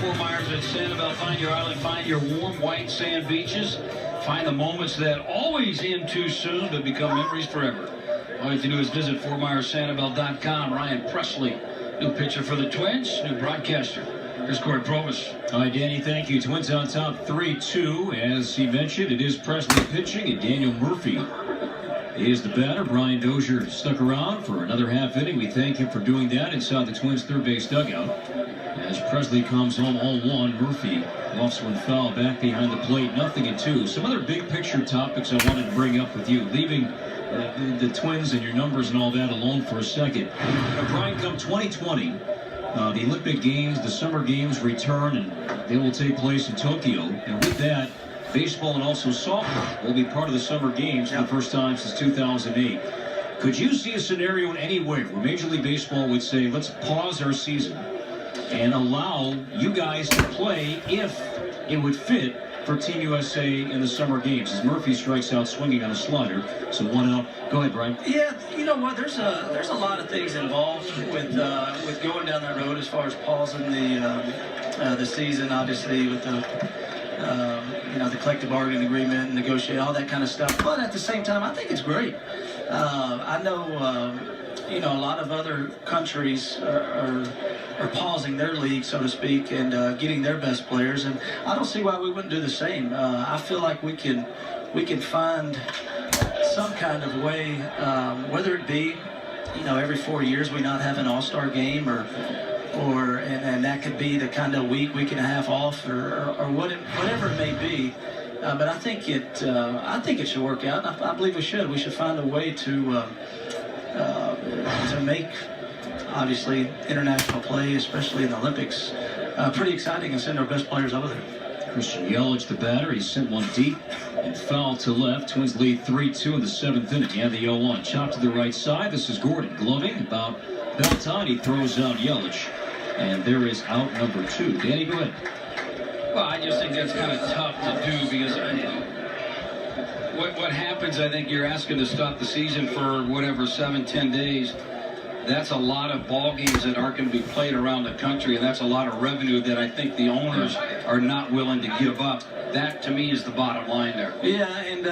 Fort Myers and Sanibel. Find your island, find your warm white sand beaches. Find the moments that always end too soon but become memories forever. All you have to do is visit FortMyersSanibel.com. Ryan Presley, new pitcher for the Twins, new broadcaster. Here's Corey Probus. All right, Danny, thank you. Twins on top 3-2. As he mentioned, it is Presley pitching and Daniel Murphy is the batter. Brian Dozier stuck around for another half inning. We thank him for doing that inside the Twins' third base dugout. As Presley comes home 0-1, Murphy lofts one foul back behind the plate, 0-2. Some other big picture topics I wanted to bring up with you, leaving the Twins and your numbers and all that alone for a second. Brian, come 2020, the Olympic Games, the Summer Games return, and they will take place in Tokyo. And with that, baseball and also softball will be part of the Summer Games for the first time since 2008. Could you see a scenario anywhere where Major League Baseball would say, let's pause our season and allow you guys to play if it would fit for Team USA in the Summer Games? As Murphy strikes out swinging on a slider, so 1 out. Go ahead, Brian. Yeah, you know what? There's a lot of things involved with going down that road as far as pausing the season, obviously with the collective bargaining agreement and negotiate all that kind of stuff. But at the same time, I think it's great. I know a lot of other countries are pausing their league, so to speak, and getting their best players, and I don't see why we wouldn't do the same. I feel like we can find some kind of way, whether it be every 4 years we not have an all-star game, and that could be the kind of week and a half off, or whatever it may be. But I think it should work out. I believe we should. We should find a way to make, obviously, international play, especially in the Olympics, pretty exciting, and send our best players over there. Christian Yelich, the batter, he sent one deep and foul to left. Twins lead 3-2 in the 7th inning. Yeah, the 0-1. Chop to the right side. This is Gordon gloving about time. He throws out Yelich, and there is out number 2. Danny, go ahead. Well, I just think that's kind of tough to do because what happens, I think you're asking to stop the season for whatever, 7-10 days. That's a lot of ball games that aren't going to be played around the country, and that's a lot of revenue that I think the owners are not willing to give up. That, to me, is the bottom line there. Yeah, and,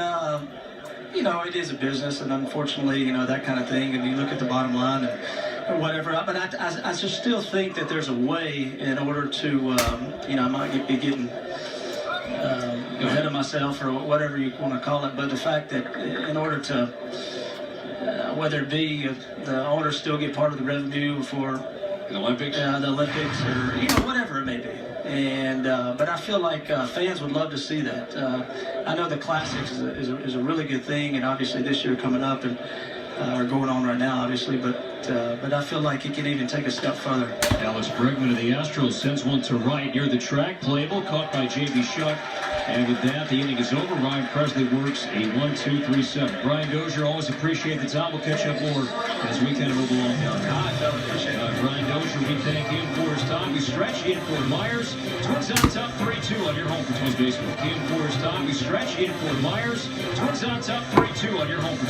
it is a business, and unfortunately, that kind of thing, and you look at the bottom line and whatever. But I just still think that there's a way in order to, I might be getting ahead of myself or whatever you want to call it, but the fact that in order to, whether it be the owners still get part of the revenue for the Olympics, or whatever it may be, and but I feel like fans would love to see that. I know the Classics is a really good thing, and obviously this year coming up and are going on right now, obviously, but I feel like it can even take a step further. Alex Bregman of the Astros sends one to right near the track. Playable, caught by J.B. Shuck. And with that, the inning is over. Ryan Presley works a 1-2-3-7. Brian Dozier, always appreciate the time. We'll catch up more as we kind of move along now. Brian Dozier, we thank him for his time. We stretch in Fort Myers. Twins on top 3-2 on your home for Twins baseball. In for his time. We stretch in Fort Myers. Twins on top 3-2 on your home for